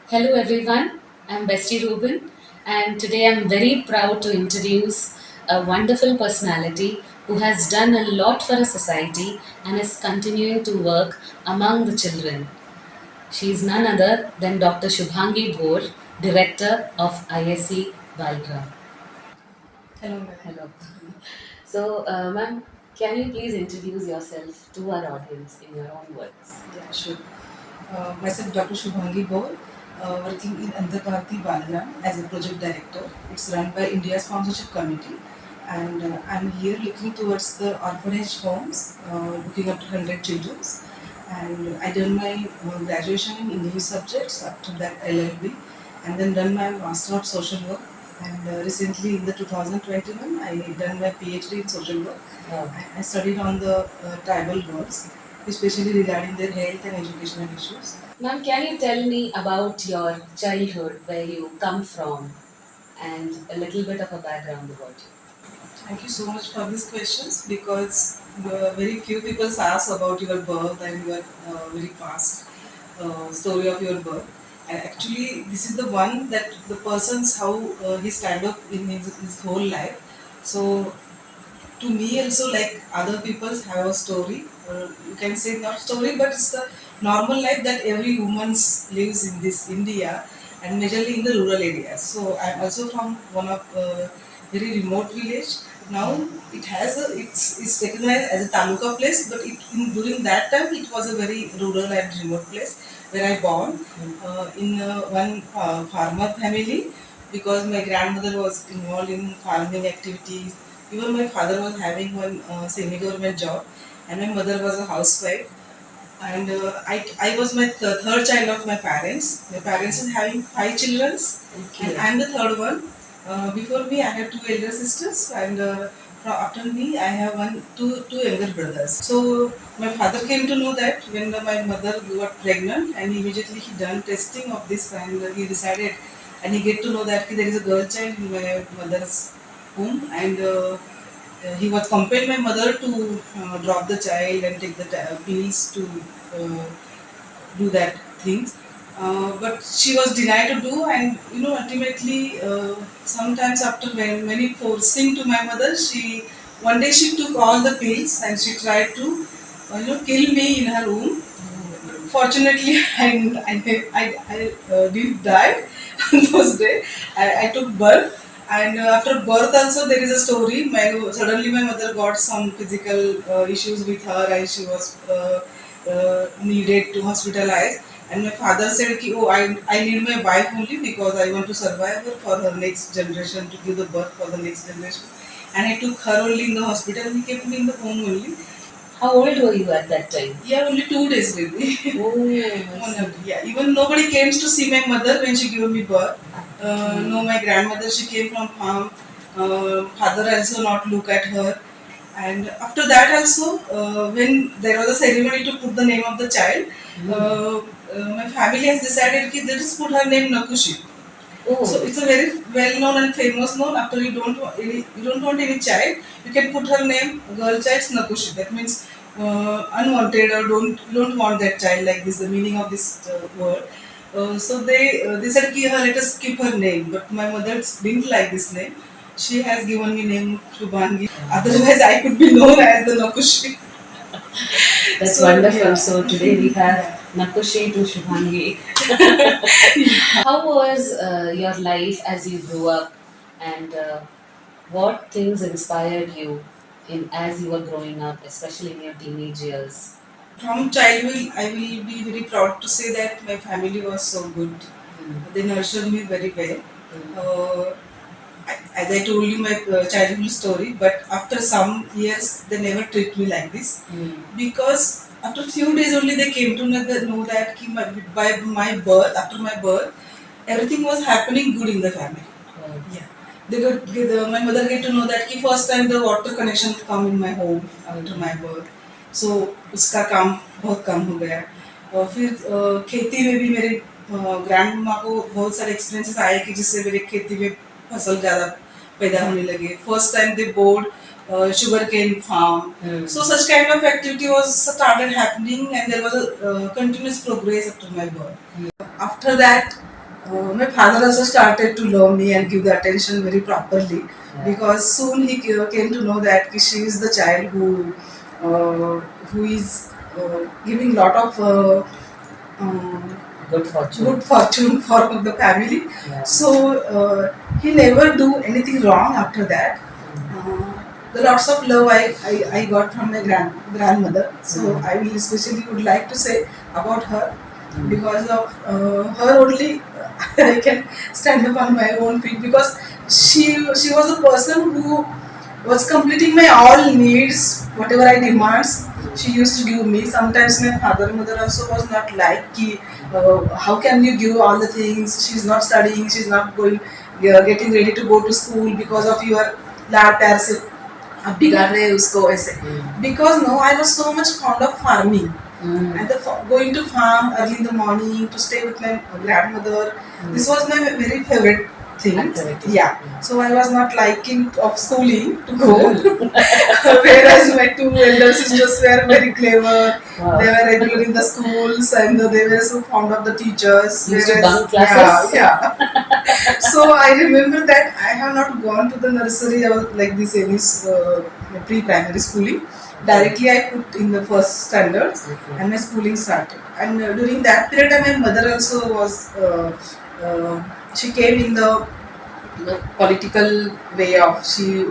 Hello everyone, I'm Bestie Rubin, and today I'm very proud to introduce a wonderful personality who has done a lot for a society and is continuing to work among the children. She is none other than Dr. Shubhangi Bhor, Director of ISC Balgram. Hello, ma'am. Hello. So, ma'am, can you please introduce yourself to our audience in your own words? Yeah, sure. Myself, Dr. Shubhangi Bhor, working in Bharati Balgram as a project director. It's run by India Sponsorship Committee, and I'm here looking towards the orphanage homes, looking after 100 children. And I done my graduation in English subjects, after that LLB, and then done my Master of Social Work. And recently, in the 2021, I done my PhD in Social Work. Wow. I studied on the tribal girls, especially regarding their health and educational issues. Ma'am, can you tell me about your childhood, where you come from, and a little bit of a background about you? Thank you so much for these questions because very few people ask about your birth and your very past story of your birth. And actually, this is the one that the person's how he stand up in his whole life. So to me also, like other people have a story, or you can say not story, but it's the normal life that every woman lives in this India, and majorly in the rural areas. So I'm also from one of very remote village. Now it has it's recognized as a taluka place, but during that time it was a very rural and remote place where I born in one farmer family, because my grandmother was involved in farming activities. Even my father was having one semi-government job, and my mother was a housewife. And I was my third child of my parents. My parents is having five children, and Okay. I'm the third one. Before me, I have two elder sisters, and after me, I have two younger brothers. So my father came to know that when my mother got pregnant, and immediately he done testing of this, and he decided, and he get to know that there is a girl child in my mother's womb, and he was compelled my mother to drop the child and take the pills to uh, do that things. But she was denied to do, and ultimately, sometimes after many forcing to my mother, she one day she took all the pills and she tried to kill me in her room. Fortunately, I didn't die on those day. I took birth, and after birth also there is a story. Suddenly my mother got some physical issues with her, and she was needed to hospitalize. And my father said, ki, "Oh, I need my wife only because I want to survive her for her next generation, to give the birth for the next generation." And I took her only in the hospital. He kept me in the home only. How old were you at that time? Yeah, only 2 days baby. Oh, I see. Yeah, even nobody came to see my mother when she gave me birth. No, my grandmother, she came from farm. Father also not look at her. And after that also, when there was a ceremony to put the name of the child, my family has decided that they just put her name Nakhushi. So Oh, it's a very well known and famous known. After you don't want any child, you can put her name girl child's Nakushi. That means unwanted, or don't want that child, like this. The meaning of this word. So they said, "Ki, let us keep her name." But my mother didn't like this name. She has given me name Shubhangi. Otherwise, I could be known as the Nakushi. that's So wonderful. yeah. So today we have Nakhushi to Shubhangi. How was your life as you grew up, and what things inspired you in as you were growing up, especially in your teenage years? From childhood, I will be very proud to say that my family was so good. Mm. They nurtured me very well. Mm. Uh, as I told you my childhood story, but after some years, they never treat me like this, Mm. because after few days only they came to know that by my birth, after my birth, everything was happening good in the family. Oh. Yeah. My mother get to know that कि first time the water connection come in my home after my birth. So उसका काम बहुत कम हो गया. और फिर खेती में भी मेरे ग्रैंड माँ को बहुत सारे एक्सपीरियंसेस आए कि जिससे मेरे खेती में फसल ज़्यादा पैदा होने लगे. First time they bought sugarcane farm. So such kind of activity was started happening, and there was a continuous progress after my birth. After that, My father also started to love me and give the attention very properly, Yeah. because soon he came to know that she is the child who is giving lot of um, good fortune for the family. Yeah. So he never do anything wrong after that. The lots of love I got from my grandmother. So I will especially would like to say about her, because of her only I can stand up on my own feet, because she was a person who was completing my all needs, whatever I demands. She used to give me. Sometimes my father mother also was not like ki, how can you give all the things? She's not studying. She's not going, getting ready to go to school because of your लाड प्यार से अब बिगाड़ रहे हैं उसको ऐसे. Because no, I was so much fond of farming. And going to farm early in the morning to stay with my grandmother. This was my very favorite thing. Activity. Yeah. So I was not liking of schooling to go. Whereas my two elder sisters were very clever. Wow. They were regular in the schools and they were so fond of the teachers. Used to bunk classes? Yeah. So I remember that I have not gone to the nursery or like this any pre-primary schooling. Directly I put in the first standard, and my schooling started. And during that period, my mother also was. She came in the political way of she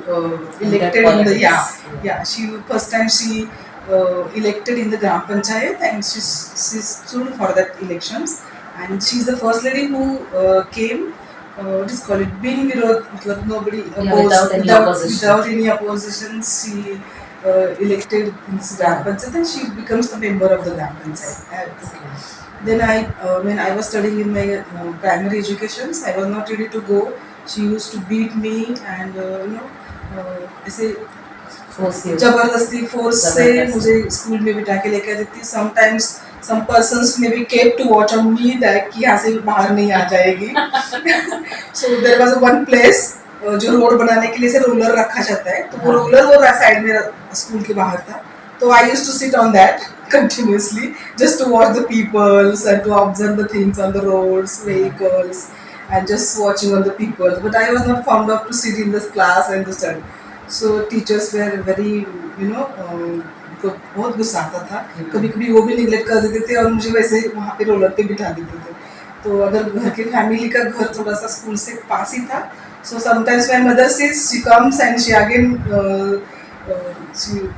elected in the she first time she elected in the Gram Panchayat, and she stood for that elections, and she's the first lady who came. What is called it? Being nobody opposed, without any opposition. She elected in this Gram Panchayat, and she becomes the member of the Gram Panchayat. Then when I was studying in my primary education, I was not ready to go. She used to beat me and ऐसे जबरदस्ती force से मुझे school में बिठा के लेकर जाती. Sometimes some persons may be kept to watch on me that कि यहाँ से बाहर नहीं आ जाएगी. So there was one place जो रोड बनाने के लिए से रोलर रखा जाता है, तो वो रोलर वो साइड में स्कूल के बाहर था. So I used to sit on that continuously just to watch the peoples and to observe the things on the roads, vehicles, and just watching on the people. But I was not fond of to sit in this class and to study. So teachers were very, उनको बहुत गुस्सा आता था. कभी कभी वो भी neglect कर देते थे और मुझे वैसे वहाँ पे रोलर पे बिठा देते थे. तो अगर घर के फैमिली का घर थोड़ा सा स्कूल से पास ही था, so sometimes my mother says she comes and she again she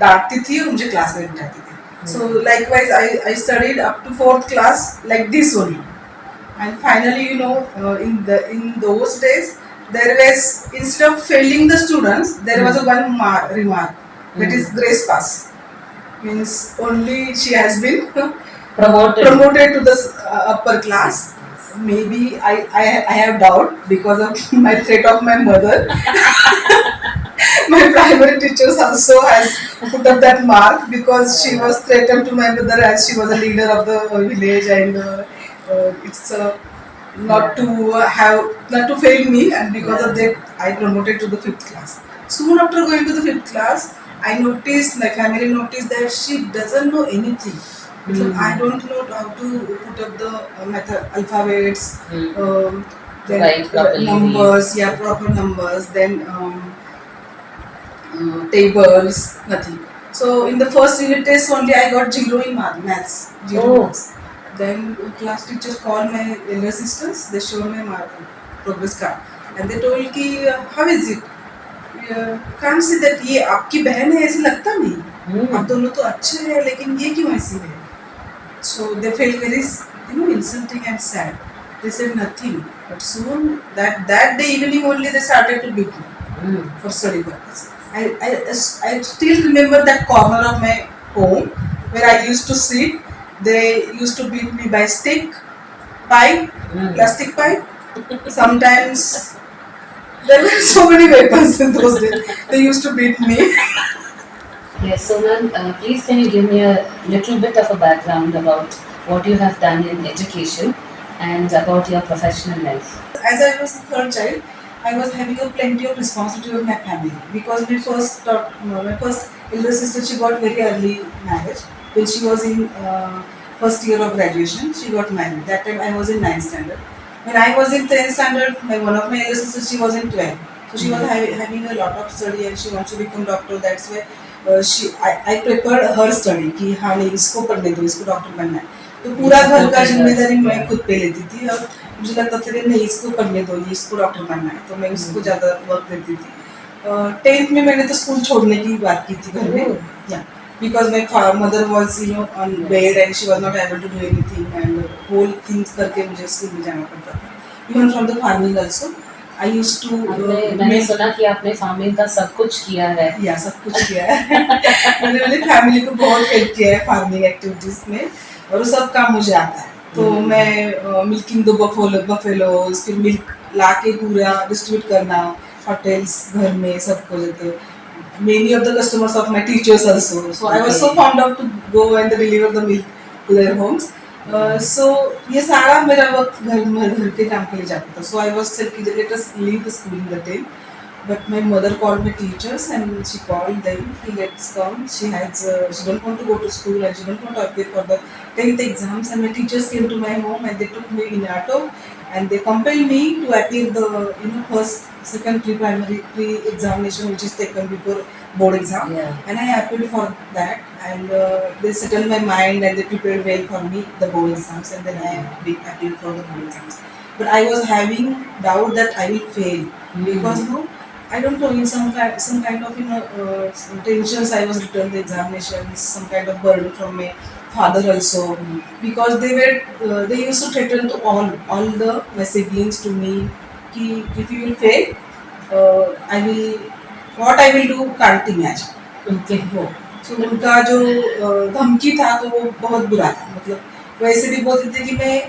डांटती थी और मुझे क्लास में बिठाती थी. So likewise I studied up to 4th class like this only. And finally, in those days, there was, instead of failing the students, there was a one remark, that is grace pass. Means only she has been promoted to the upper class. Maybe I have doubt because of my threat of my mother. My primary teachers also has put up that mark because she was threatened to my mother as she was a leader of the village, and it's not to fail me, and because of that I promoted to the 5th class. Soon after going to the 5th class, I noticed, my family noticed that she doesn't know anything. So I don't know how to put up the alphabets, then numbers, proper numbers, then tables, nothing. So in the first unit test only I got 0 in maths. 0 marks. Then class teachers called my elder sisters. They showed me my progress card, and they told कि how is it? Can't see that ये आपकी बहन है ऐसे लगता नहीं. आप दोनों तो अच्छे हैं लेकिन ये क्यों ऐसी है? So they felt very insulting and sad. They said nothing. But soon that day evening only they started to beat me for study purpose. I still remember that corner of my home where I used to sit. They used to beat me by stick, pipe, plastic pipe. Sometimes there were so many weapons in those days. They used to beat me. Yes, so ma'am, please can you give me a little bit of a background about what you have done in education and about your professional life? As I was the third child, I was having a plenty of responsibility with my family because my first elder sister, she got very early marriage. When she was in first year of graduation, she got married. That time I was in 9th standard. When I was in 10th standard, one of my elder sisters, she was in 12th. So she was having a lot of study and she wants to become doctor. That's why I prepared her study कि हाँ नहीं इसको पढ़ने दो, इसको doctor बनना है. तो पूरा घर का जिम्मेदारी मैं खुद पे लेती थी और मुझे लगता था कि नहीं इसको पढ़ने दो, ये इसको डॉक्टर बनना है. तो मैं उसको ज़्यादा वक्त देती थी. 10th में मैंने तो स्कूल छोड़ने की बात की थी घर में. Yeah. Because my mother was on bed and she was not able to do anything and whole things करके मुझे स्कूल में जाना पड़ता था. Even from the farming also, I used to. मैंने सुना कि आपने फार्मिंग का सब कुछ किया है. या सब कुछ किया है. मैंने मेरी फैमिली को बहुत हेल्प किया है फार्मिंग एक्टिविटीज में और वो सब काम मुझे आता है. तो मैं मिल्किंग द बफेलोज, फिर मिल्क लाके पूरा डिस्ट्रीब्यूट करना होटल्स घर में सबको देते. Many of the customers of my teachers also. So I was so fond of to go and deliver the milk to their homes. So ये सारा मेरा वक्त घर के काम के लिए जाता था. So I was said कि let us leave the school in the day. But my mother called my teachers and she called them. Let's come. She don't want to go to school and she don't want to appear for the 10th exams. And my teachers came to my home and they took me in auto and they compelled me to appear the first second pre-examination which is taken before board exam. Yeah. And I appeared for that and they settled my mind and they prepared well for me the board exams and then I appeared for the board exams. But I was having doubt that I will fail because I don't know, in some kind of tensions I was returned the examinations, some kind of burden from my father also because they used to threaten to all the my siblings to me कि if you will fail I will do can't imagine. Okay. So उनका जो धमकी था तो वो बहुत बुरा था. मतलब वैसे भी बोलते थे कि मैं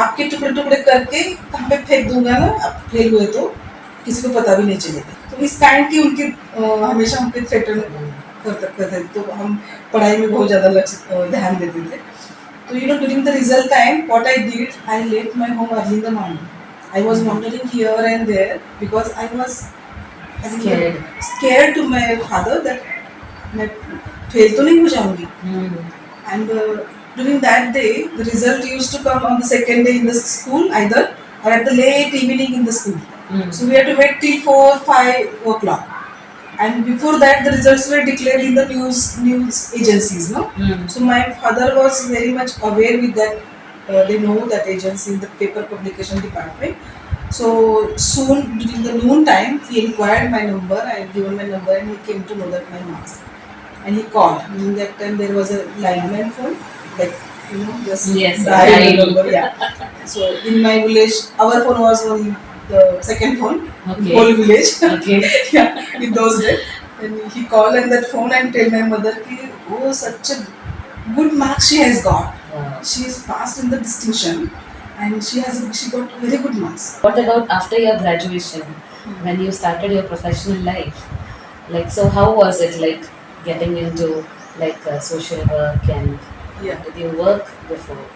आपके टुकड़े टुकड़े करके कहाँ पे फेंक दूंगा ना, आप फेल हुए तो किसी को पता भी नहीं चलेगा. तो इस काइंड की उनके हमेशा हम पे थ्रेटन करते थे. तो हम पढ़ाई में बहुत ज़्यादा ध्यान देते थे. तो during the result time what I did, I left my home early in the morning. I was wandering here and there because I was scared to my father that मैं फेल तो नहीं हो जाऊंगी. And during that day the result used to come on the second day in the school either or at the late evening in the school. So we had to wait till 4-5 o'clock. And before that the results were declared in the news agencies, no? So my father was very much aware with that. They know that agency in the paper publication department. So soon during the noon time he inquired my number. I had given my number and he came to know that my marks and he called. During that time there was a lineman phone, like just dial number. Yeah. So in my village our phone was on the second phone. Okay. Whole village. Okay. Yeah, in those days. And he called on that phone and tell my mother कि oh such a good marks she has got. Wow. She is passed in the distinction and she got very good marks. What about after your graduation, when you started your professional life? Like, so how was it like getting into like social work and did you work before?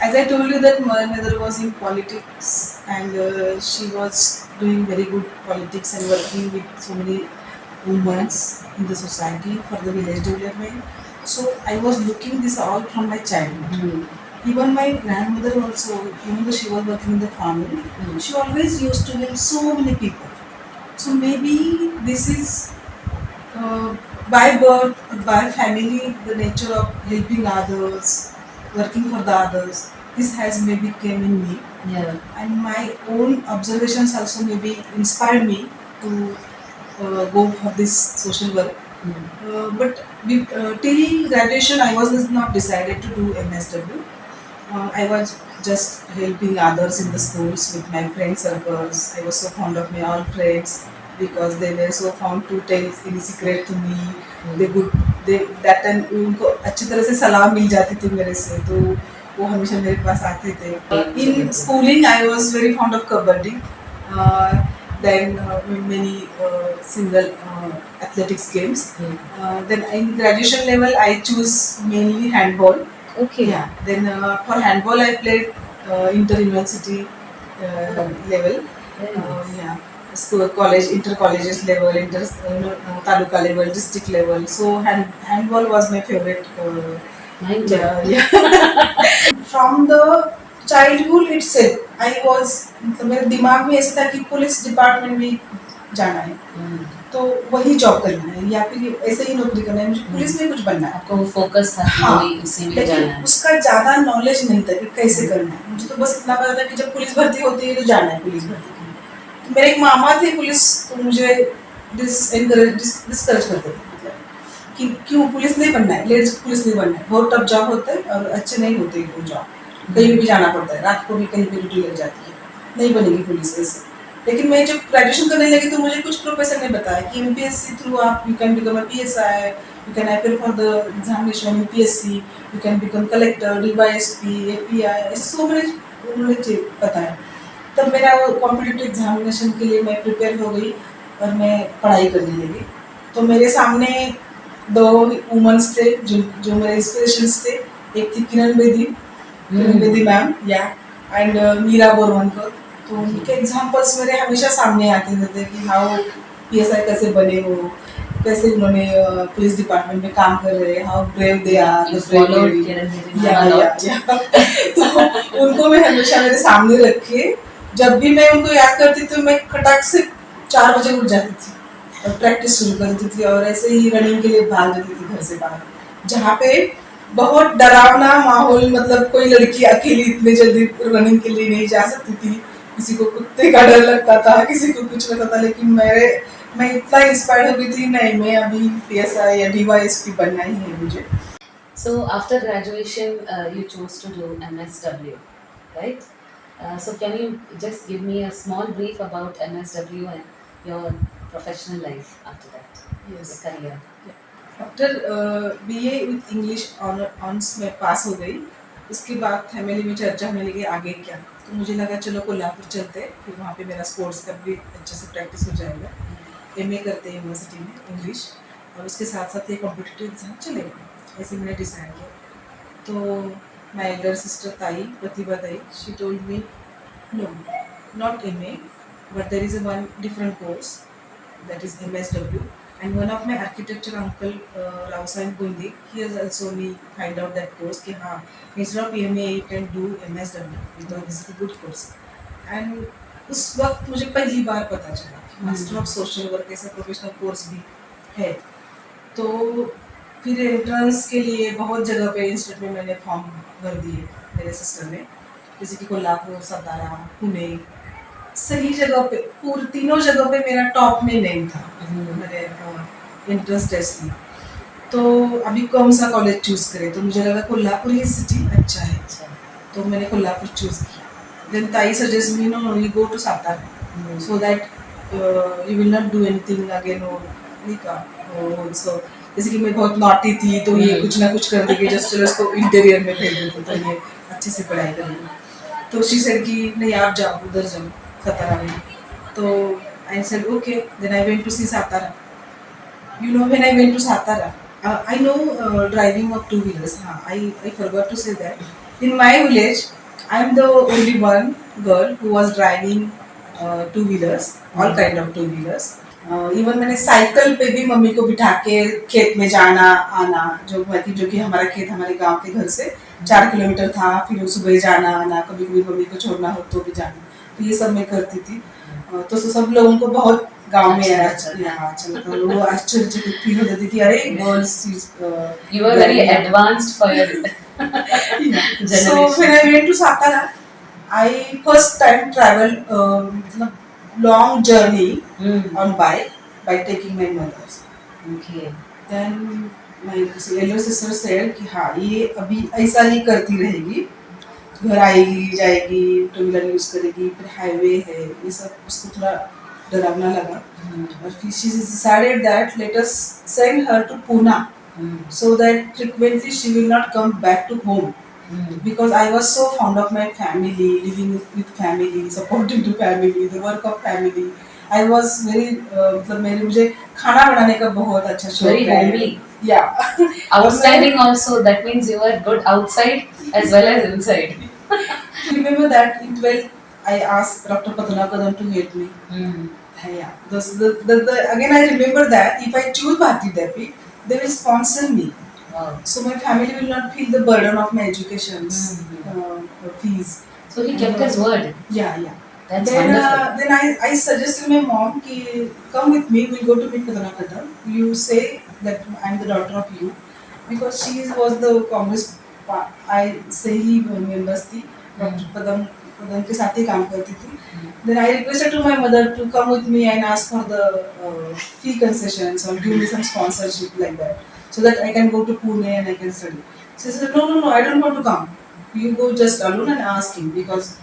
As I told you that my mother was in politics and she was doing very good politics and working with so many women in the society for the village development. So I was looking this all from my childhood. Even my grandmother also, even though she was working in the farming, she always used to help so many people. So maybe this is by birth, by family, the nature of helping others, working for the others. This has maybe came in me. Yeah. And my own observations also maybe inspired me to go for this social work. But till graduation, I was not decided to do MSW. I was just helping others in the schools with my friend circles. I was so fond of my all friends because they were so fond to tell any secret to me. That time उनको अच्छी तरह से सलाह मिल जाती थी मेरे से, तो वो हमेशा मेरे पास आते थे. In schooling, I was very fond of kabaddi. Then many single athletics games. Then in graduation level, I choose mainly handball. Okay. Yeah. Then for handball, I played inter-university level. Yeah. School, college, inter-colleges level, taluka level, district level. So handball was my favorite. Yeah. From the childhood itself, I was, मतलब मेरे दिमाग में ऐसा था कि police department में जाना है, तो वही जॉब करना है या फिर ऐसे ही नौकरी करना है, मुझे पुलिस में कुछ बनना है। आपको वो फोकस था कि हाँ, वही उसी में लेकिन जाना है। उसका ज़्यादा नॉलेज नहीं था कि कैसे करना है। मुझे तो बस इतना पता था कि जब पुलिस भर्ती होती है तो जाना है पुलिस भर्ती के लिए। तो मेरे एक मामा थे पुलिस, तो मुझे डिस्करेज करते थे, मतलब कि क्यों पुलिस नहीं बनना है, लेडीज पुलिस नहीं बनना है, बहुत टफ जॉब होता है और अच्छे नहीं होते वो जॉब, कहीं भी जाना पड़ता है, रात को भी कहीं पे ड्यूटी लग जाती है, नहीं बनेगी पुलिस ऐसे। लेकिन मैं जब ग्रेजुएशन करने लगी तो मुझे कुछ प्रोफेसर ने बताया कि एमपीएससी थ्रू आप you can become a PSI, you can appear for the examination UPSC, you can become collector, DYSP, API, ऐसे सो मैंने उन्होंने बताया। तब मेरा वो कॉम्पिटिटिव एग्जामिनेशन के लिए मैं प्रिपेयर हो गई और मैं पढ़ाई करने लगी। तो मेरे सामने दो वुमेन्स थे जो जो मेरे इंस्पिरेशंस थे। एक थी किरण बेदी मैम, या एंड मीरा बोरवनकर। तो उनके एग्जाम्पल्स मेरे हमेशा सामने आते रहते कि हाउ पीएसआई कैसे बने हो, कैसे उन्होंने पुलिस डिपार्टमेंट में काम कर रहे हैं, how brave they are, the brave lady, या तो उनको मैं हमेशा मेरे सामने रखे, जब भी मैं उनको याद करती थी मैं खटाक से 4 बजे उठ जाती थी और प्रैक्टिस शुरू कर देती थी और ऐसे ही रनिंग के लिए भाग जाती थी घर से बाहर, जहाँ पे बहुत डरावना माहौल, मतलब कोई लड़की अकेली इतने जल्दी रनिंग के लिए नहीं जा सकती थी, किसी को कुत्ते का डर लगता था, किसी को कुछ लगता था, लेकिन मैं इतना इंस्पायर हो गई थी, नहीं मैं अभी पीएसआई या डीवाईएसपी बनना ही है मुझे। So after graduation, you chose to do MSW, right? So can you just give me a small brief about MSW and your professional life after that, yes, your career? After BA with English honours में पास हो गई। उसके बाद family में चर्चा होने लगी आगे क्या, तो मुझे लगा चलो कोल्हापुर चलते, फिर वहाँ पे मेरा स्पोर्ट्स का भी अच्छे से प्रैक्टिस हो जाएगा, एमए करते हैं यूनिवर्सिटी में इंग्लिश, और उसके साथ साथ ये कॉम्पिटिटिव एग्जाम चलेगा, ऐसे मैंने डिसाइड किया। तो माई एल्डर सिस्टर ताई प्रतिभा ताई, she told me know, not MA, but there is a one different course, that is MSW. And one of my architecture uncle, Rao Sahib Gundi, he has also me find out that course कि हाँ instead of PMA you can do MSW, because this is a good course. And उस वक्त मुझे पहली बार पता चला कि master of social work ऐसा प्रोफेशनल कोर्स भी है। तो फिर एंट्रेंस के लिए बहुत जगह पे इंस्टीट्यूट में मैंने फॉर्म भर दिए मेरे सिस्टर ने, जैसे कि कोल्हापुर, सातारा, पुणे, सही जगह पे, पूरी तीनों जगह पे मेरा टॉप में नेम था मेरे एंट्रेंस टेस्ट में। तो अभी कौन सा कॉलेज चूज करें, तो मुझे लगा कोल्हापुर ही सिटी अच्छा है, तो मैंने कोल्हापुर चूज किया। देन ताई suggest me, no you go to Satara so that you will not do anything again, और नहीं का सो जैसे कि मैं बहुत नॉटी थी तो ये कुछ ना कुछ कर देगी, जस्ट चलो इसको इंटीरियर में भेज देते तो ये अच्छे से पढ़ाई करेंगे। तो शी सेड कि नहीं आप जाओ उधर जाओ Satara में। तो I said okay. Then I went to see Satara. You know when I went to Satara, I know driving of two wheelers. हाँ, I forgot to say that. In my village, I am the only one girl who was driving two wheelers, all kind of two wheelers. Even मैंने cycle पे भी mummy को बिठा के खेत में जाना आना, जो कि हमारा खेत हमारे गांव के घर से 4 किलोमीटर था, फिर सुबह जाना आना, कभी कभी मम्मी को छोड़ना हो तो भी जाना, तो ये सब मैं करती थी। तो सब लोगों को बहुत गांव में यहाँ अच्छा लगता, वो आश्चर्य फील होती थी कि अरे girls, You were very advanced for your so when generation. I went to Satara, I first time travel मतलब long journey on bike by taking my mothers. Okay. Then my elder sister said कि हाँ ये अभी ऐसा ही करती रहेगी, घर आएगी जाएगी, टू व्हीलर यूज करेगी, फिर हाईवे है, ये सब उसको थोड़ा डरावना लगा। और फिर she decided that let us send her to Pune so that frequently she will not come back to home. Because I was so fond of my family, living with family, supporting to family, the work of family. I was very मतलब मेरे मुझे खाना बनाने का बहुत अच्छा शौक Very है। homely. Yeah. Outstanding also. That means you were good outside as well as inside. Remember that in 12th I asked Dr. Padmanabhan to help me. Yeah. Again I remember that if I choose Bharati Devi, they will sponsor me. Wow. So my family will not feel the burden of my education fees. So he kept his word. Yeah, yeah. That's wonderful. Then I suggested my mom ki come with me. We'll go to meet Padmanabhan. You say that I'm the daughter of you, because she was the Congress. I say he members थी. Dr. Padam के साथ ही काम करती थी. Then I requested to my mother to come with me and ask for the fee concessions or give me some sponsorship like that, so that I can go to Pune and I can study. She said, no, no, no, I don't want to come. You go just alone and ask him, because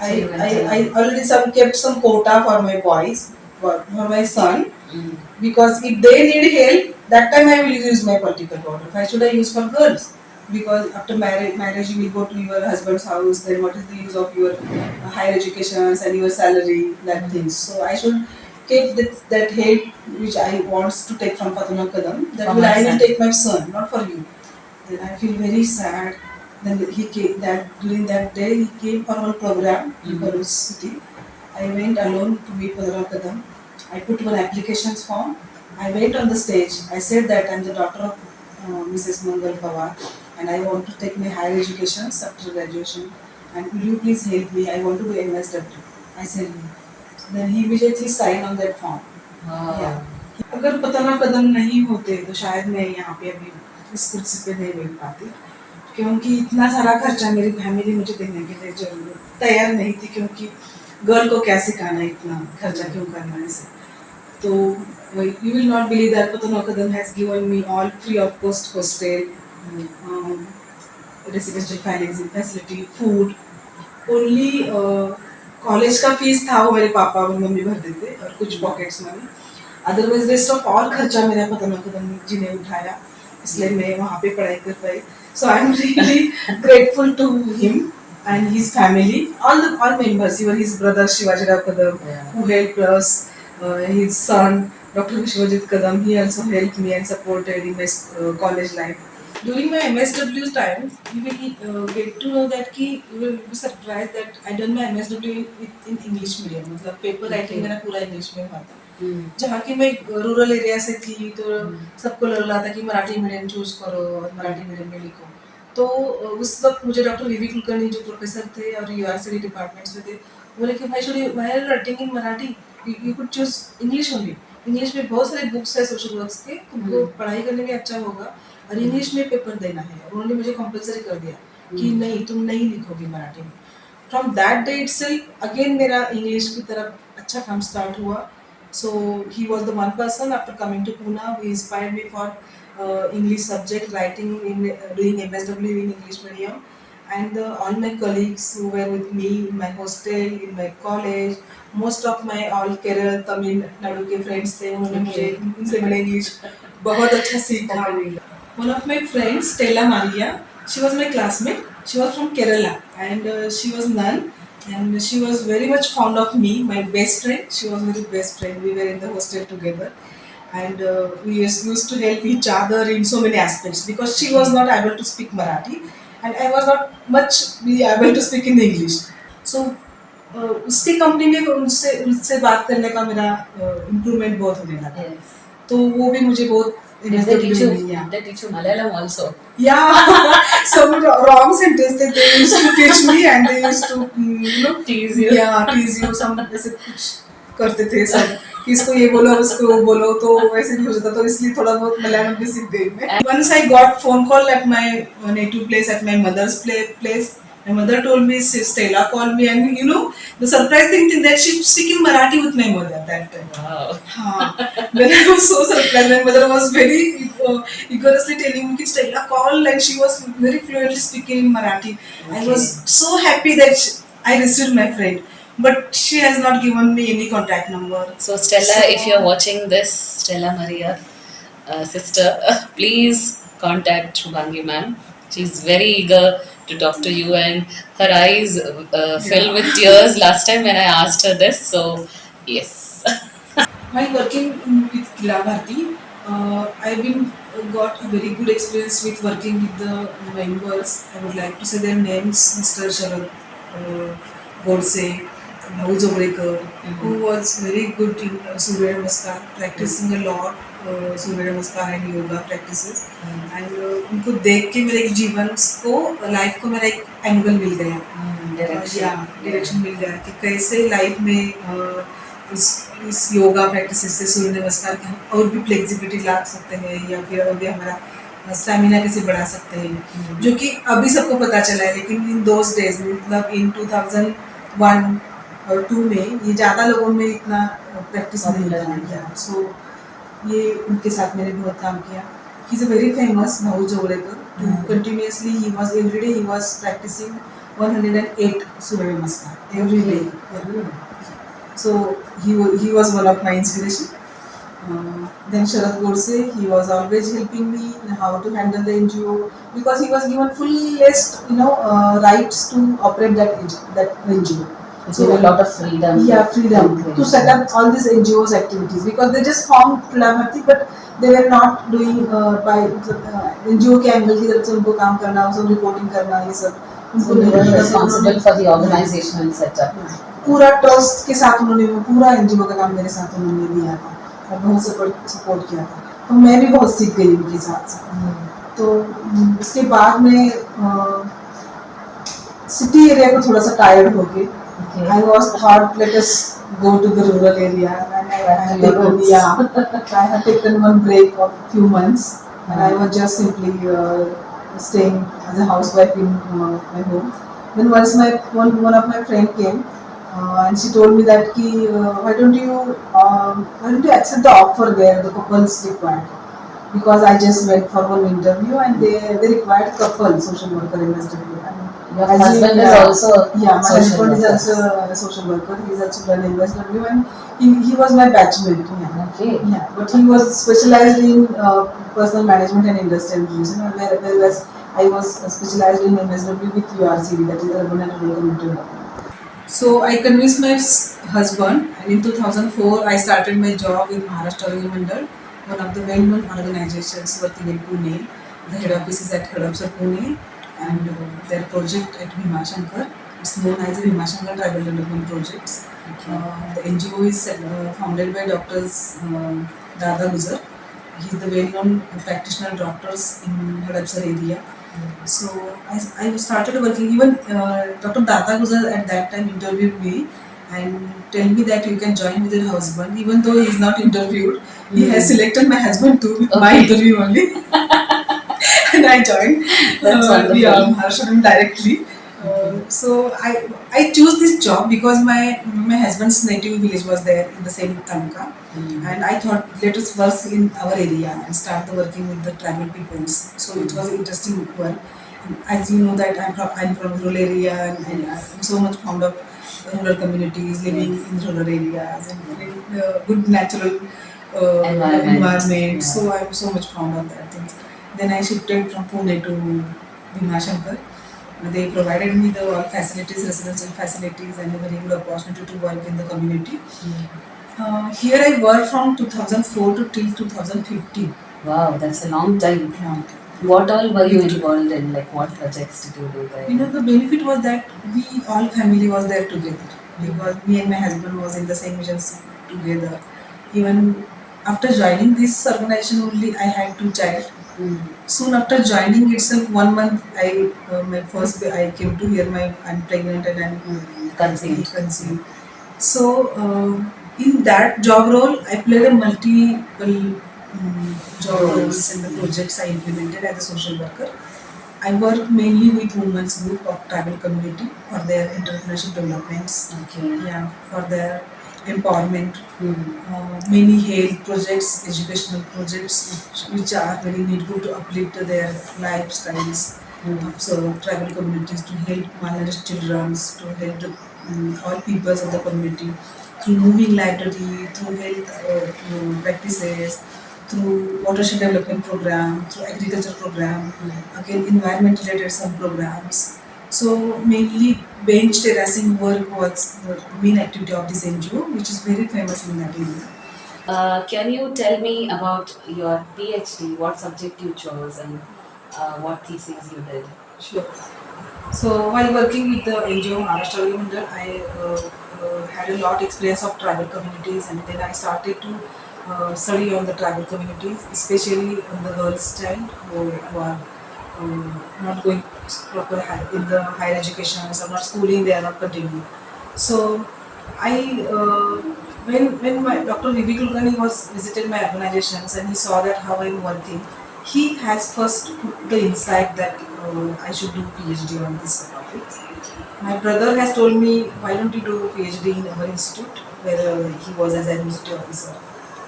I already kept some quota for my boys, for my son, because if they need help, that time I will use my political quota. Why should I use for girls? Because after marriage you will go to your husband's house. Then what is the use of your higher educations and your salary, that things. So I should keep that help which I wants to take from Patna Kadam. That will I will take my son, not for you. Then I feel very sad. Then he came that during that day he came for one program in Paris city. I went alone to meet Padra Kadam. I put one application form. I went on the stage. I said that I'm the daughter of Mrs. Mangal Pawar and I want to take my higher education after graduation. And will you please help me? I want to do MSW. I said, then he immediately signed on that form. Yeah. अगर पता ना कदम नहीं होते तो शायद मैं यहाँ पे अभी इस कुर्सी पे नहीं बैठ पाती, क्योंकि इतना सारा खर्चा मेरी फैमिली मुझे देने के लिए तैयार नहीं थी, क्योंकि गर्ल को क्या सिखाना, इतना खर्चा क्यों करना है इसे. तो you will not believe that Patna Kadam has given me all free of cost hostel, residential financing facility, food. Only college का फीस था वो मेरे पापा और मम्मी भर देते और कुछ pockets money. Otherwise rest of all खर्चा मेरा पता कदम जी ने उठाया, इसलिए मैं वहाँ पे पढ़ाई कर पाई. So I am really grateful to him and his family, all members, even his brother Shivajirao Kadam, who helped us, his son Dr. Vishwajit Kadam, he also helped me and supported in my college life. During my MSW time, you will get to know that कि you will be surprised that I done my MSW in English medium. मतलब paper writing मेरा पूरा English में हुआ था. जहाँ की मैं रूरल एरिया से थी तो सबको लग रहा था कि मराठी मीडियम चूज करो और मराठी मीडियम में लिखो. तो उस वक्त मुझे डॉक्टर वीवी कुलकर्णी जो प्रोफेसर थे और यूआरसीडी डिपार्टमेंट्स में थे, बोले कि भाई should why are writing in Marathi, you could choose English only. English में बहुत सारे बुक्स है सोशल वर्क्स के, तुमको पढ़ाई करने में अच्छा होगा और इंग्लिश में पेपर देना है. उन्होंने मुझे कंपलसरी कर दिया कि नहीं तुम नहीं लिखोगी मराठी में. From that day itself again मेरा इंग्लिश की तरफ अच्छा काम स्टार्ट हुआ. So he was the one person after coming to Poona who inspired me for English subject writing in doing MSW in English medium, and all my colleagues who were with me in my hostel, in my college, most of my all Kerala Tamil Nadu के friends थे, उन्होंने मुझे उनसे मैंने English बहुत अच्छा सीखा. One of my friends, Stella Maria, she was my classmate. She was from Kerala and she was nun and she was very much fond of me, my best friend. She was my best friend. We were in the hostel together. And we used to help each other in so many aspects, because she was not able to speak Marathi and I was not much be able to speak in English. So उसकी company में उनसे उनसे बात करने का मेरा improvement बहुत होने लगा. तो वो भी मुझे बहुत they teach you Malayalam also. Yeah, some wrong sentences they used to teach me and they used to tease you. Yeah, tease you. Some ऐसे कुछ करते थे सब कि इसको ये बोलो उसको वो बोलो, तो वैसे भी हो जाता, तो इसलिए थोड़ा बहुत मलयालम भी सीख गई मैं. Once I got phone call at my native place, at my mother's place. My mother told me, Stella called me, and the surprising thing that she's speaking Marathi with my mother at that time. Wow. Then I was so surprised. My mother was very eagerly telling me, Stella called, and she was very fluently speaking in Marathi. Okay. I was so happy that I received my friend. But she has not given me any contact number. So Stella, if you're watching this, Stella Maria, sister, please contact Shubhangi ma'am. She's very eager to talk to you, and her eyes filled with tears last time when I asked her this. So yes. While working with Kila Bharti, I've been got a very good experience with working with the members. I would like to say their names: Mr. Sharad Godse, Bhau Jobrekar, who was very good in Surya Namaskar, practicing a lot Surya Namaskar and yoga practices. And उनको देख के मेरे जीवन को life को मेरा एक angle मिल गया. direction. या Yeah. डायरेक्शन मिल गया कि कैसे लाइफ में इस योगा प्रैक्टिसेस से सूर्य नमस्कार के हम और भी फ्लेक्सिबिलिटी ला सकते हैं या फिर और भी हमारा स्टैमिना कैसे बढ़ा सकते हैं, जो कि अभी सबको पता चला है, लेकिन इन दोज डेज में मतलब इन 2001 और 2 में ये ज़्यादा लोगों में इतना प्रैक्टिस नहीं Popular था। नहीं या था। सो ये उनके साथ मैंने बहुत काम किया। He is a very famous Bhau Jogdekar to continuously he was every day he was practising 108 Surya Namaskar every day. So he was one of my inspiration. Then Sharad Godse, he was always helping me in how to handle the NGO because he was given fullest, rights to operate that NGO. So a lot of freedom. Yeah, freedom Okay. to set up all these NGOs activities because they just formed Pulavarthi, but they were not doing by NGO के angle की तरफ से उनको काम करना, उसको reporting करना, ये सब So उनको you नहीं were था। responsible for the organizational setup. पूरा ट्रस्ट के साथ उन्होंने पूरा एनजीओ का काम मेरे साथ उन्होंने दिया था और बहुत सपोर्ट किया था, तो मैं भी बहुत सीख गई उनके साथ साथ। तो उसके बाद में सिटी एरिया को थोड़ा सा टायर्ड हो गए। I was thought let us go to the rural area and I had taken one break of few months and I was just simply staying as a housewife in my home. Then once one of my friend came and she told me that ki, why don't you accept the offer there the couples required, because I just went for one interview and they required couple social worker in SW. Your husband is also Yeah, my social husband is worker. also a social worker. He's also done MSW and he was my batchmate. Yeah. Okay. Yeah, but he was specialized in personal management and industrial relations, whereas I was specialized in MSW with URCD, that is Urban and Rural Community Development. So I convinced my husband, and in 2004 I started my job in Maharashtra Rail Mandal, one of the well-known organizations working in Pune. The head office is at Hadapsar, Pune, and their project at Bhimashankar. It's known as the Bhimashankar Tribal Development Projects. The NGO is founded by doctors Dada Gujar. He's the well-known practitioner doctors in Hadapsar area. So I started working. Even Dr. Dada Gujar at that time interviewed me and tell me that you can join with your husband. Even though he is not interviewed, he has selected my husband too with my interview only, and I joined. That's wonderful. Yeah, Maharashtra directly. So I chose this job because my husband's native village was there in the same taluka, and I thought let us work in our area and start the working with the tribal peoples. So it was interesting work. And as you know that I'm from rural area and I'm so much fond of rural communities, living in rural areas and in good natural environment. Yeah. So I'm so much fond of that thing. Then I shifted from Pune to Bhimashankar. They provided me the all facilities, residential facilities, and a very good opportunity to work in the community. Here I worked from 2004 to till 2015. Wow, that's a long time. Yeah. What all were you involved in? Like what projects did you do there? The benefit was that we all family was there together because me and my husband was in the same mission together. Even after joining this organization only, I had two child. Soon after joining itself, 1 month my first I came to hear I'm pregnant and I'm conceived. So in that job role, I played a multiple job roles in the projects I implemented as a social worker. I work mainly with women's group of tribal community for their entrepreneurship developments. Okay. Yeah, for their empowerment. Many health projects, educational projects, which are very needful to uplift their lifestyles of tribal communities, to help malnourished children, to help all peoples of the community through moving library, through health practices, through watershed development program, through agriculture program, again environment related some programs. So mainly bench terracing work was the main activity of this NGO, which is very famous in that area. Can you tell me about your PhD? What subject you chose and what thesis you did? Sure. So while working with the NGO Maharashtra Mandal, I had a lot experience of tribal communities, and then I started to study on the tribal communities, especially on the girls' child who are not going proper in the higher education, so not schooling, they are not continuing. So I when my Dr. Vivi Kulkarni was visited my organizations and he saw that how I'm working, he has first put the insight that I should do PhD on this topic. My brother has told me, why don't you do PhD in our institute, where he was as administrative officer.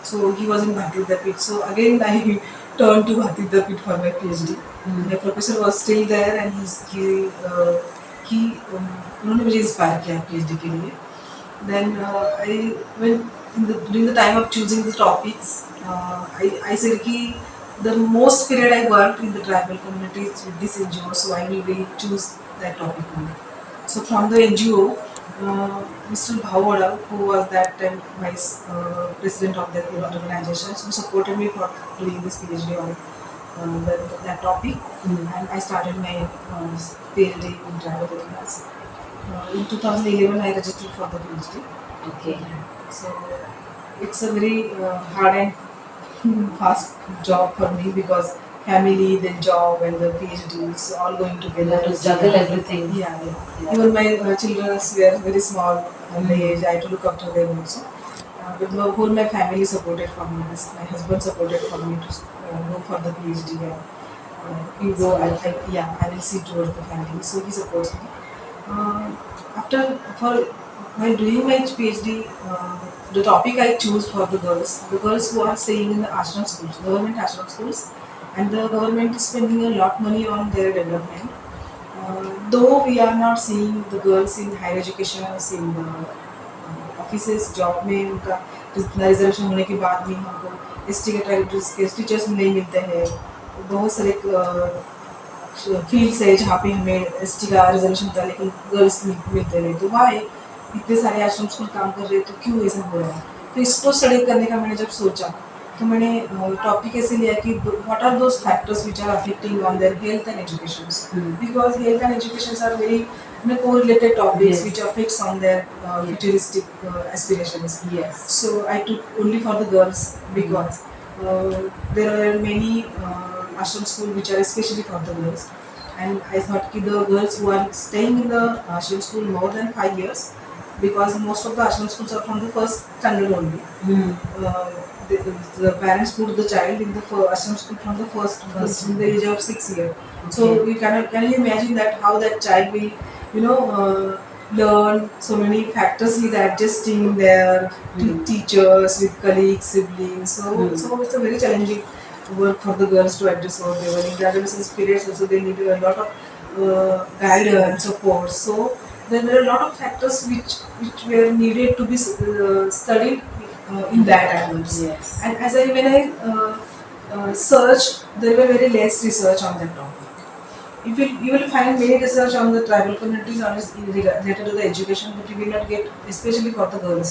So he was in Bharati Vidyapith. So again, I turned to Bharati Vidyapith for my PhD. My professor was still there, and he उन्होंने मुझे inspire किया PhD के लिए. Then I when during the time of choosing the topics, I said कि the most period I worked in the tribal communities with this NGO, so I will really choose that topic only. So from the NGO, Mr. Bhor, who was that time vice president of the organization, who supported me for doing this PhD on that topic, and I started my PhD in tribal areas. In 2011, I registered for the PhD. Okay. So it's a very hard and fast job for me because family, then job, and the PhD, it's all going You together. have to juggle everything. Yeah. Even my children were very small at the age. I had to look after them also. But whole my family supported for me. My husband supported for me to go for the PhD. You go, I will see towards the family. So he supports me. After for while doing my PhD, the topic I choose for the girls who are staying in the ashram schools, government ashram schools, and the government is spending a lot money on their development. Though we are not seeing the girls in higher education, in the offices job में उनका जितना reservation होने के बाद भी हमको ST के teachers नहीं मिलते हैं. बहुत सारे फील्ड्स है जहाँ पे हमें एसटी का रिजर्वेशन था लेकिन गर्ल्स मिलते नहीं. तो वाई इतने सारे आश्रम स्कूल काम कर रहे हैं तो क्यों ऐसा हो रहा है. तो इसको स्टडी करने का मैंने जब सोचा तो मैंने टॉपिक ऐसे लिया कि what are those factors which are affecting on their health and education, because health and education are very correlated topics which affects on their futuristic aspirations. Yes. So I took only for the girls because there are many ashram school which are especially for the girls, and I thought कि the girls who are staying in the ashram school more than 5 years, because most of the ashram schools are from the first standard only. The parents put the child in the ashram school from the first in the age of 6 years. So you can you imagine that how that child will learn so many factors. He's adjusting their teachers with colleagues, siblings. So it's a very challenging work for the girls to adjust all their in adolescence periods. Also, they need a lot of guidance, support. So there were a lot of factors which were needed to be studied in that adults. Yes. And when I searched, there were very less research on that topic. You will find many research on the tribal communities on related to the education, but you will not get, especially for the girls,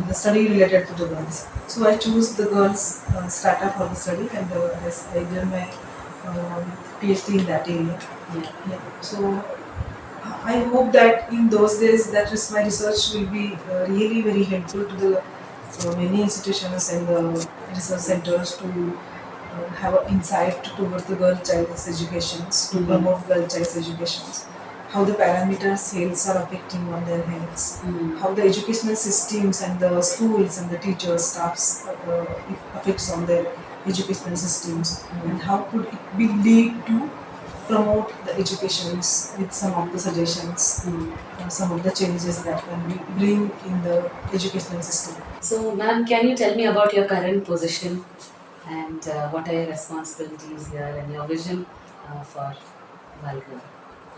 the study related to the girls. So I choose the girls strata for the study, and I did my PhD in that area. Yeah. So I hope that in those days that my research will be really very helpful to the many institutions and the research centers to have an insight towards the girl child's educations, to promote girl child's educations, how the parameters healths are affecting on their healths, how the educational systems and the schools and the teachers staffs affects on their educational systems, and how could it be lead to promote the educations with some of the suggestions, some of the changes that can be bring in the educational system. So, ma'am, can you tell me about your current position and what are your responsibilities here and your vision for Balgram?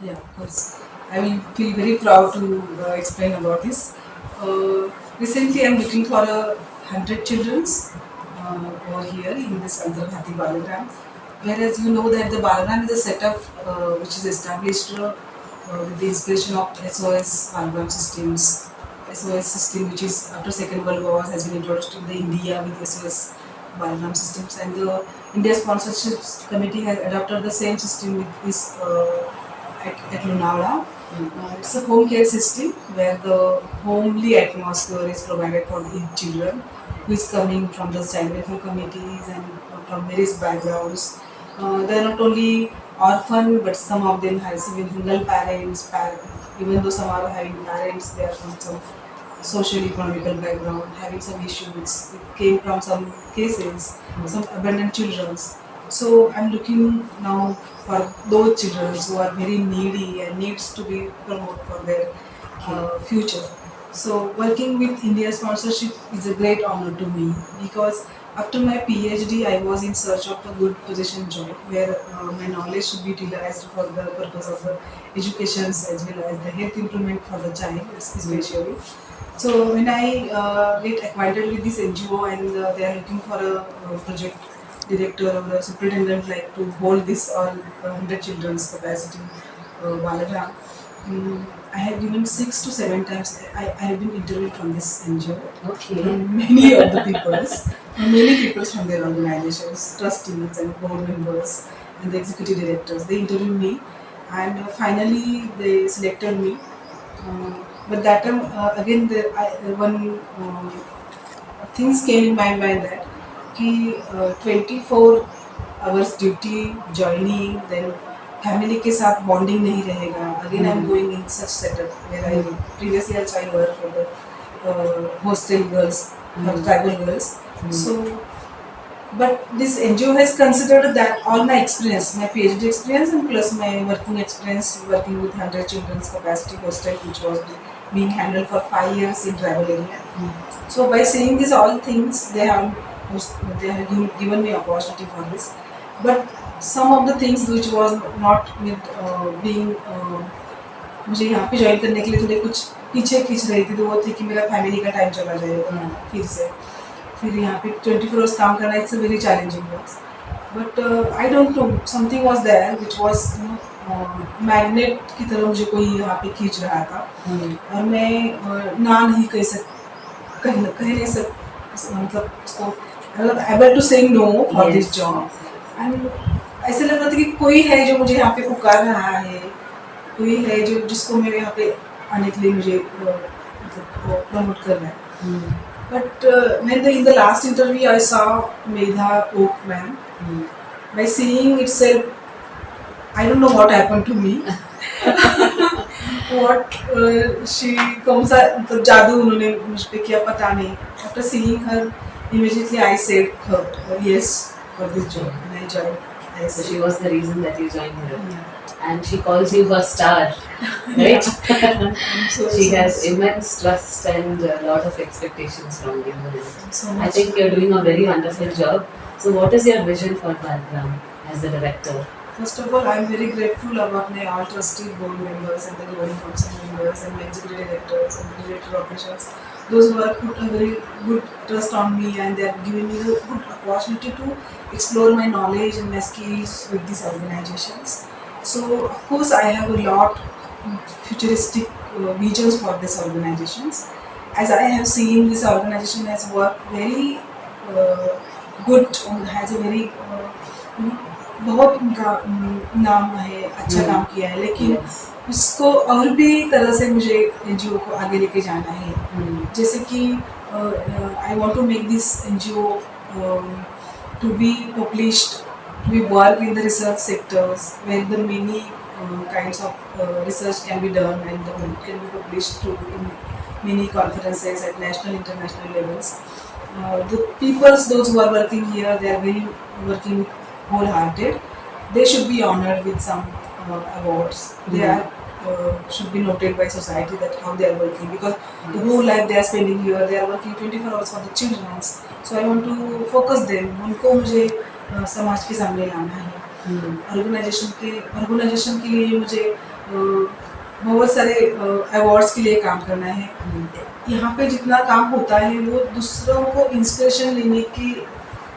Yeah, of course. I will feel very proud to explain about this. Recently, I am looking for 100 children over here in this Unveiling Balgram. Whereas you know that the Balgram is a setup which is established with the inspiration of SOS Balgram systems. SOS system, which is after Second World War, has been introduced in the India with SOS Balgram systems, and the India Sponsorship Committee has adopted the same system with this at Lonavla. It's a home care system where the homely atmosphere is provided for the children who is coming from the child welfare committees and from various backgrounds. They are not only orphan, but some of them have single parents. Even though some are having parents, they are from some social economical background, having some issues. It came from some cases, some abandoned children. So I'm looking now for those children who are very needy and needs to be promoted for their future. So working with India sponsorship is a great honor to me because after my PhD I was in search of a good position job where my knowledge should be utilized for the purpose of the education as well as the health improvement for the child especially. So when I get acquainted with this NGO and they are looking for a project director or a superintendent like to hold this all 100 children's capacity Balgram. I have given 6 to 7 times. I have been interviewed from this NGO. Okay. From many of the peoples, from many peoples from their organizations, trustees and board members and the executive directors. They interviewed me and finally they selected me. But that time again one things came in my mind that कि 24 hours duty joining then family के साथ bonding नहीं रहेगा. Again I'm going in such setup where I previously also I worked for the hostel girls, tribal girls. So but this NGO has considered that all my experience, my PhD experience and plus my working experience working with 100 children's capacity hostel which was being handled for 5 years in tribal area. So by saying these all things, they have given me opportunity for this. But some of the things which was not with being मुझे यहाँ पे join करने के लिए थोड़े कुछ पीछे खींच रही थी तो वो थी कि मेरा फैमिली का टाइम चला जाएगा फिर से फिर यहाँ पे 24 आवर्स काम करना it's a very challenging work but I don't know something was there which was magnet की तरह मुझे कोई यहाँ पे खींच रहा था और मैं ना नहीं कह नहीं सक मतलब उसको able to say no for this job and ऐसे लग रहा था कि कोई है जो मुझे यहाँ पे पुकार रहा है कोई है जो जिसको मेरे यहाँ पे आने के लिए मुझे मतलब प्रमोट कर रहा है But when in the last interview I saw Medha Oakman, by seeing itself, I don't know what happened to me. What she comes मतलब जादू उन्होंने मुझ पे किया पता नहीं. After seeing her, immediately I said her yes for this job and I joined. So she was the reason that you joined her. Yeah. And she calls you her star, right? She has immense trust and a lot of expectations from you. I think you're doing a very wonderful job. So what is your vision for Balgram as the director? First of all, I'm very grateful about my all trustee board members and the governing council members and my executive directors and the director of operations. Those who have put a very good trust on me and they have given me a good opportunity to explore my knowledge and my skills with these organizations. So of course I have a lot futuristic visions for these organizations. As I have seen, this organization has worked very good and has a very बहुत उनका नाम है अच्छा काम किया है लेकिन उसको और भी तरह से मुझे एनजीओ को आगे लेके जाना है जैसे कि I want to make this NGO to be published we work in the research sectors where the many kinds of research can be done and can be published through in many conferences at national international levels. The peoples those who are working here they are very working wholehearted. They should be honored with some awards. They are should be noted by society that how they are working because the whole life they are spending here they are working 24 hours for the children. So I want to focus them. उनको मुझे समाज के सामने लाना है organisation के लिए मुझे बहुत सारे अवार्ड्स के लिए काम करना है यहाँ पे जितना काम होता है वो दूसरों को इंस्पिरेशन लेने की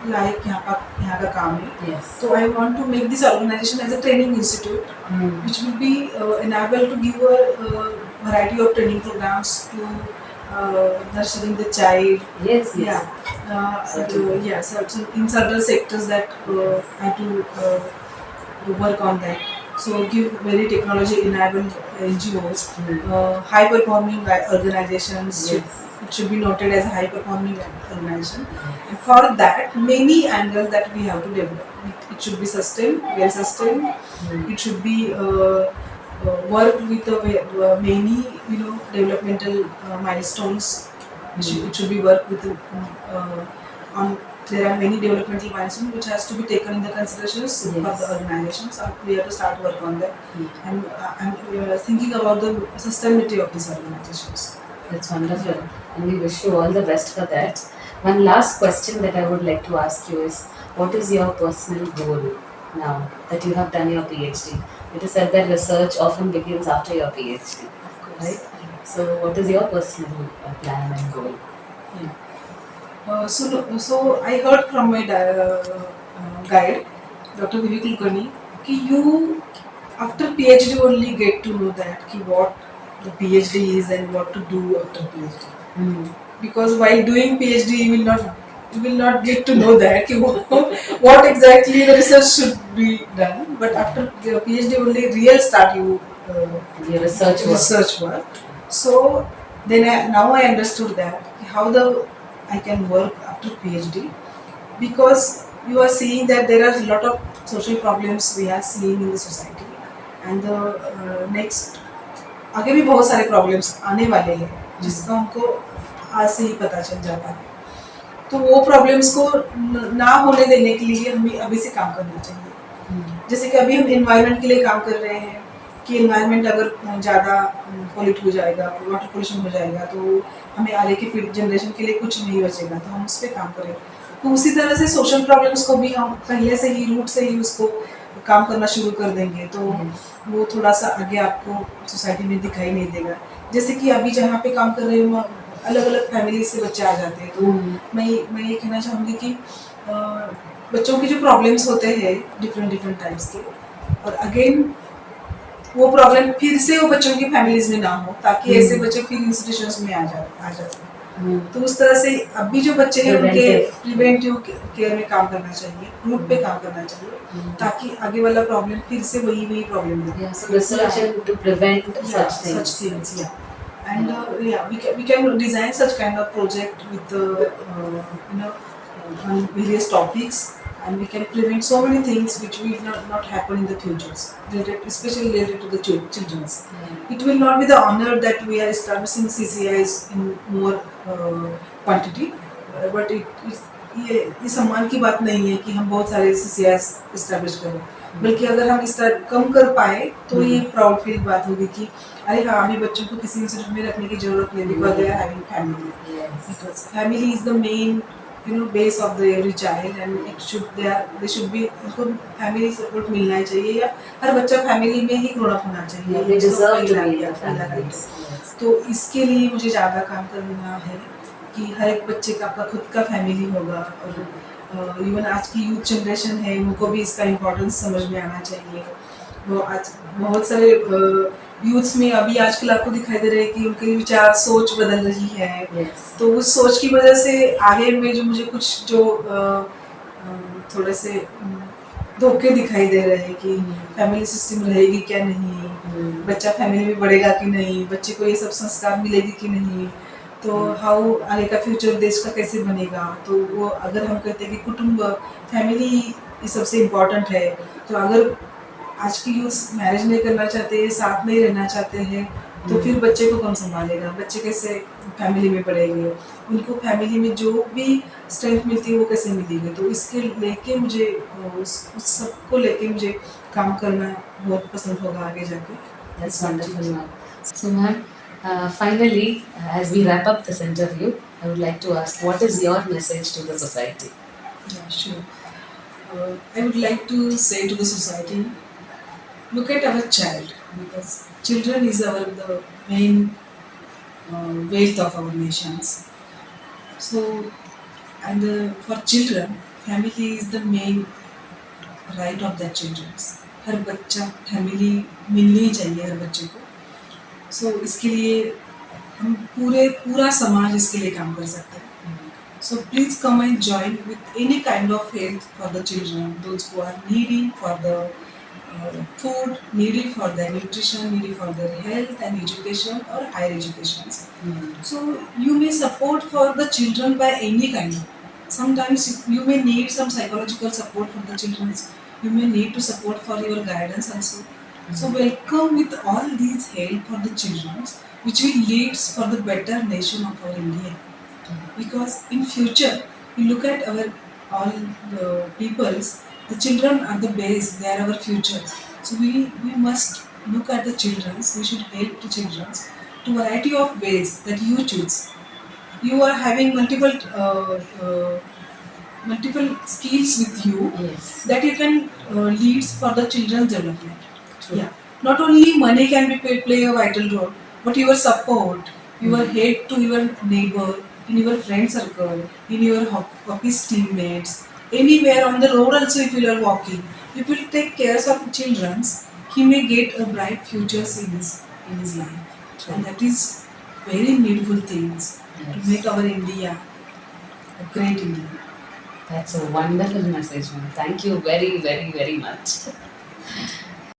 लायक यहाँ का काम है तो I want to make this organisation as a training institute which will be enable to give a variety of training programmes to nurturing the child. Yes. So in several sectors that I have to work on that. So give very technology enabled NGOs, high performing organizations. It should be noted as a high performing organization. And for that, many angles that we have to develop. It it should be sustained, well sustained. Mm. It should be work with many developmental milestones. Mm. It should be work with on there are many developmental milestones which has to be taken in the considerations for the Yes. organizations. We have to start work on that. Mm. And thinking about the sustainability of these organizations. That's wonderful. Yeah. And we wish you all the best for that. One last question that I would like to ask you is what is your personal goal now that you have done your PhD? It is said that research often begins after your PhD, Of right? course. So, what is your personal plan and goal? Yeah. So I heard from my guide, Dr. Vivek Kulkarni, कि you after PhD only get to know that कि what the PhD is and what to do after PhD. Mm. Because while doing PhD, you will not get to know that कि what exactly the research should be done. But after the PhD only real start you Your research work. research work. So then now I understood that how the I can work after PhD, because you are seeing that there are a lot of social problems we are seeing in the society, and the next आगे भी बहुत सारे problems आने वाले हैं जिसका हमको आज से ही पता चल जाता है। तो वो प्रॉब्लम्स को ना होने देने के लिए हमें अभी से काम करना चाहिए। जैसे कि अभी हम एनवायरनमेंट के लिए काम कर रहे हैं कि एनवायरनमेंट अगर ज़्यादा पॉल्यूट हो जाएगा, वाटर पोल्यूशन हो जाएगा, तो हमें आगे की जनरेशन के लिए कुछ नहीं बचेगा, तो हम उस पर काम करें। तो उसी तरह से सोशल प्रॉब्लम्स को भी हम पहले से ही रूट से ही उसको काम करना शुरू कर देंगे तो वो थोड़ा सा आगे आपको सोसाइटी में दिखाई नहीं देगा। जैसे कि अभी जहाँ पे काम कर रहे हो अलग अलग फैमिली से बच्चे आ जाते हैं, तो मैं ये कहना चाहूँगी कि बच्चों की जो प्रॉब्लम्स होते हैं डिफरेंट टाइप्स के, और अगेन वो प्रॉब्लम फिर से वो बच्चों की फैमिलीज में ना हो, ताकि ऐसे बच्चे फिर इंस्टीट्यूशंस में आ जाते। तो उस तरह से अभी जो बच्चे हैं उनके प्रिवेंटिव केयर में काम करना चाहिए, रूट पे काम करना चाहिए, ताकि आगे वाला प्रॉब्लम फिर से वही प्रॉब्लम ना हो। Yeah, so research to prevent such things. Such things, yeah. And we can design such kind of project with on various topics, and we can prevent so many things which will not happen in the futures, especially related to the children's. It will not be the honor that we are establishing CCIs in more quantity, but ये सम्मान की बात नहीं है कि हम बहुत सारे CCIs establish करें, बल्कि अगर हम इस तरह कम कर पाए तो ये प्राउड फील बात होगी कि अरे हाँ, हमें बच्चों को किसी इंस्टीट्यूट में रखने की जरूरत नहीं, because they are having family, because family is the main base of the every child, and it should they should be, उनको फैमिली सपोर्ट मिलना ही चाहिए, या हर बच्चा फैमिली में ही ग्रोन अप होना चाहिए। तो इसके लिए मुझे ज़्यादा काम करना है कि हर एक बच्चे का अपना खुद का फैमिली होगा, और इवन आज की यूथ जनरेशन है उनको भी इसका इम्पोर्टेंस समझ में आना चाहिए। वो आज बहुत सारे यूथ्स में अभी आजकल आपको दिखाई दे रहे हैं कि उनके विचार सोच बदल रही है। तो उस सोच की वजह से आगे में जो मुझे कुछ जो थोड़े से धोखे दिखाई दे रहे हैं कि फैमिली सिस्टम रहेगी क्या नहीं, बच्चा फैमिली में बढ़ेगा कि नहीं, बच्चे को ये सब संस्कार मिलेगी कि नहीं, तो हाउ आगे का फ्यूचर देश का कैसे बनेगा। तो वो अगर हम कहते हैं कि कुटुंब फैमिली ये सबसे इम्पोर्टेंट है, तो अगर आज की यूथ मैरिज नहीं करना चाहते हैं, साथ नहीं रहना चाहते हैं, तो फिर बच्चे को कौन संभालेगा, बच्चे कैसे फैमिली में पढ़ेंगे, उनको फैमिली में जो भी स्ट्रेंथ मिलती है वो कैसे मिलेगी। तो इसके लेके मुझे उस सबको लेके मुझे काम करना बहुत पसंद होगा आगे जाके। That's wonderful, ma'am. So, ma'am, finally, as we wrap up this interview, I would like to ask, what is your message to the society? Yeah, sure. I would like to say to the society, look at our child, because children is the main wealth of our nations. So, and for children, family is the main right of their children. हर बच्चा family मिलनी चाहिए हर बच्चे को। सो इसके लिए हम पूरा समाज इसके लिए काम कर सकते हैं। So please come and join with any kind of help for the children, those who are needy for the food, needy for their nutrition, needy for their health and education or higher education. So you may support for the children by any kind. Sometimes you may need some psychological support for the children. You may need to support for your guidance also. So welcome with all these help for the children, which will leads for the better nation of our India. Because in future, we look at our all the peoples, the children are the base, they are our future. So we must look at the children, we should help the children to variety of ways that you choose. You are having multiple skills with you Yes. that you can leads for the children's development. True. Yeah. Not only money can be play a vital role, but your support, your help to your neighbor, in your friend circle, in your office teammates, anywhere on the road also if you are walking, if you take care of children, he may get a bright futures in his life. True. And that is very needful things to make our India a great India. That's a wonderful message, ma'am. Thank you very, very, very much.